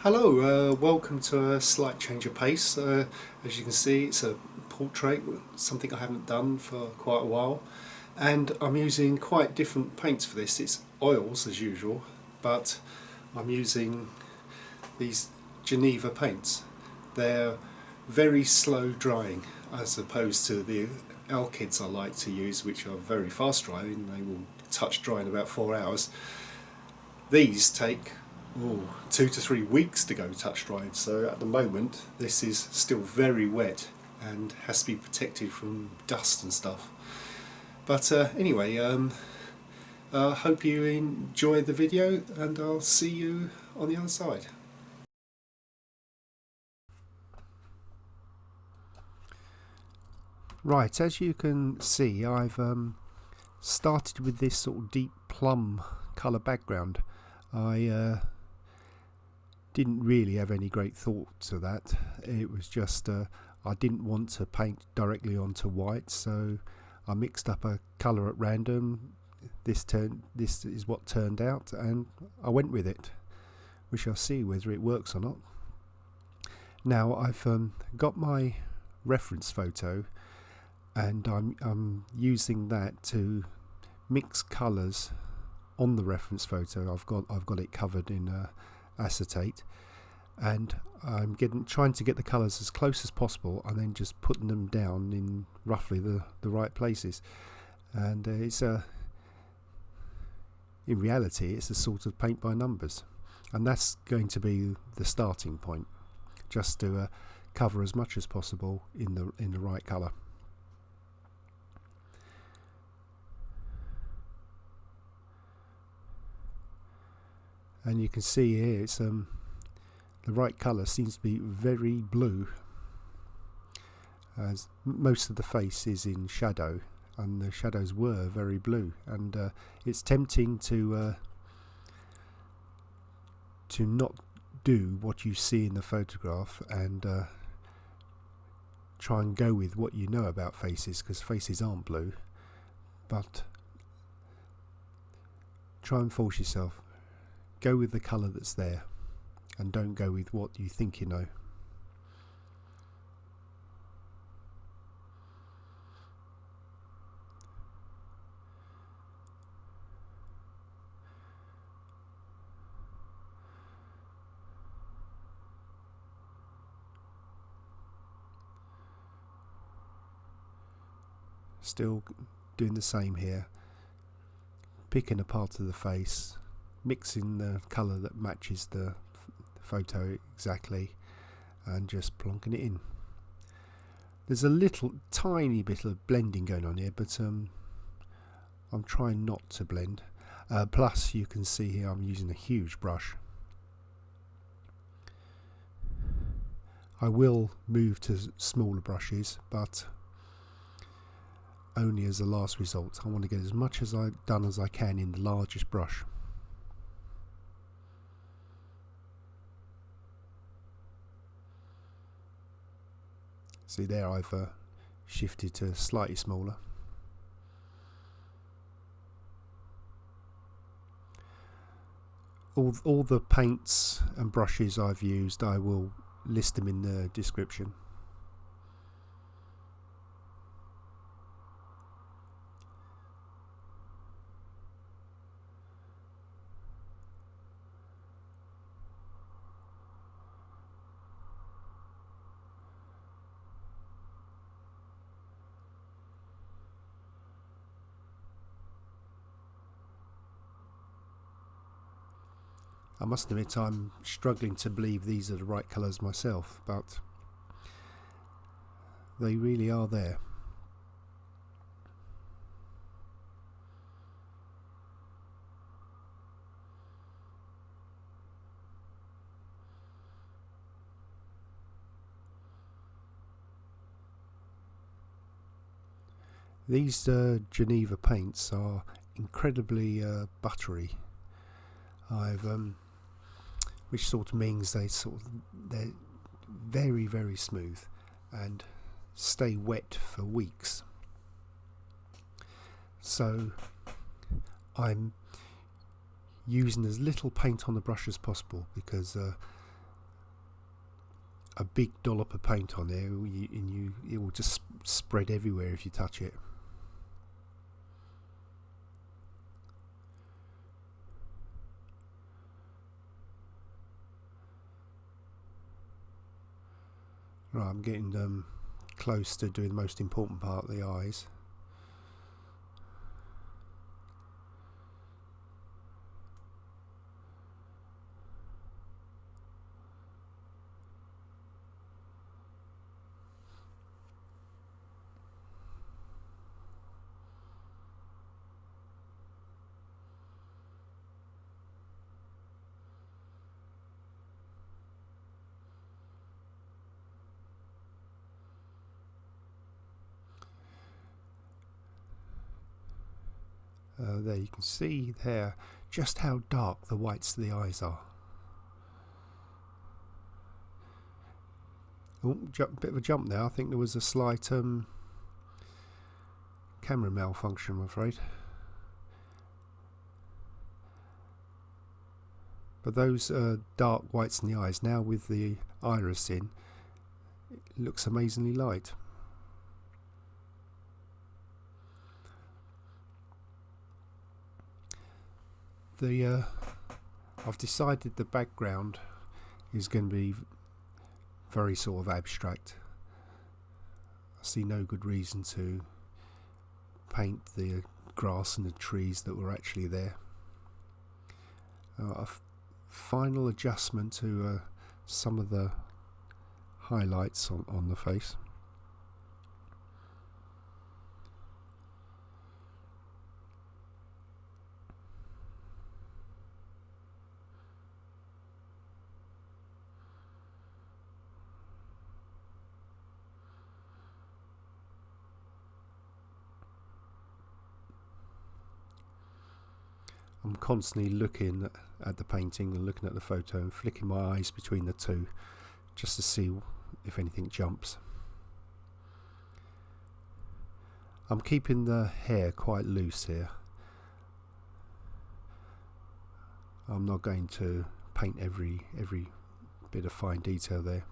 Hello, welcome to a slight change of pace. As you can see, it's a portrait, something I haven't done for quite a while, and I'm using quite different paints for this. It's oils as usual, but I'm using these Geneva paints. They're very slow drying as opposed to the alkyds I like to use, which are very fast drying. They will touch dry in about 4 hours. These take 2 to 3 weeks to go touch dried, so at the moment this is still very wet and has to be protected from dust and stuff. But anyway, hope you enjoy the video and I'll see you on the other side. Right, as you can see, I've started with this sort of deep plum colour background. I didn't really have any great thought to that. It was just I didn't want to paint directly onto white, so I mixed up a colour at random. This is what turned out, and I went with it. We shall see whether it works or not. Now I've got my reference photo, and I'm using that to mix colours on the reference photo. I've got it covered in acetate, and I'm trying to get the colours as close as possible and then just putting them down in roughly the right places. And in reality it's a sort of paint by numbers, and that's going to be the starting point, just to cover as much as possible in the right colour. And you can see here it's the right colour seems to be very blue, as most of the face is in shadow, and the shadows were very blue, and it's tempting to not do what you see in the photograph and try and go with what you know about faces, because faces aren't blue. But try and force yourself. Go with the colour that's there, and don't go with what you think you know. Still doing the same here, picking a part of the face, mixing the colour that matches the photo exactly, and just plonking it in. There's a little tiny bit of blending going on here, but I'm trying not to blend. Plus you can see here I'm using a huge brush. I will move to smaller brushes, but only as a last result. I want to get as much as I've done as I can in the largest brush. See there, I've shifted to slightly smaller. All the paints and brushes I've used, I will list them in the description. I must admit I'm struggling to believe these are the right colours myself, but they really are there. These Geneva paints are incredibly buttery. Which sort of means they're very, very smooth and stay wet for weeks. So I'm using as little paint on the brush as possible, because a big dollop of paint on there, and it will just spread everywhere if you touch it. Right, I'm getting close to doing the most important part, the eyes. There you can see there just how dark the whites of the eyes are. Oh, bit of a jump there. I think there was a slight camera malfunction, I'm afraid. But those dark whites in the eyes, now with the iris in, it looks amazingly light. I've decided the background is going to be very sort of abstract. I see no good reason to paint the grass and the trees that were actually there. A final adjustment to some of the highlights on the face. I'm constantly looking at the painting and looking at the photo and flicking my eyes between the two just to see if anything jumps. I'm keeping the hair quite loose here. I'm not going to paint every bit of fine detail there.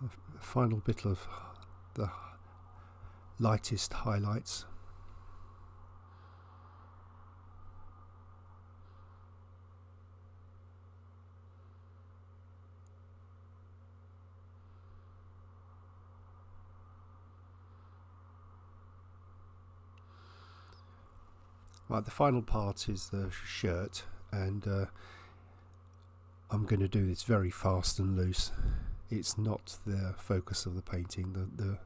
The final bit of the lightest highlights. Right, the final part is the shirt, and I'm going to do this very fast and loose. It's not the focus of the painting,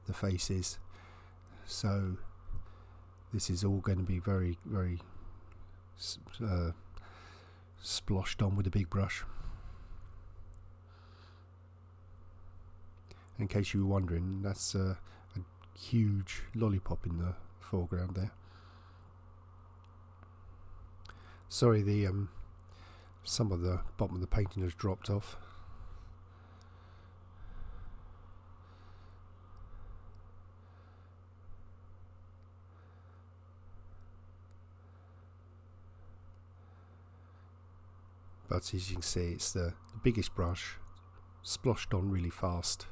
the face is. So this is all going to be very sploshed on with a big brush. In case you were wondering, that's a huge lollipop in the foreground there. Sorry, some of the bottom of the painting has dropped off. But as you can see, it's the biggest brush, sploshed on really fast,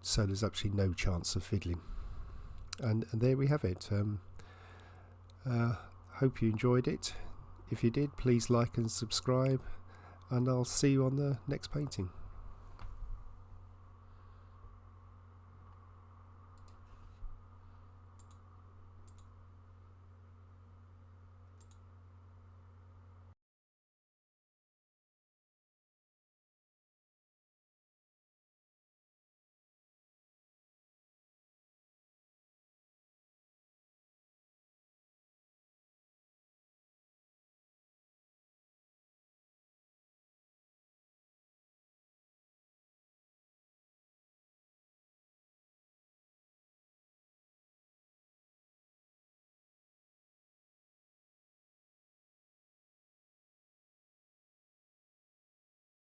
so there's actually no chance of fiddling. And there we have it. Hope you enjoyed it. If you did, please like and subscribe, and I'll see you on the next painting.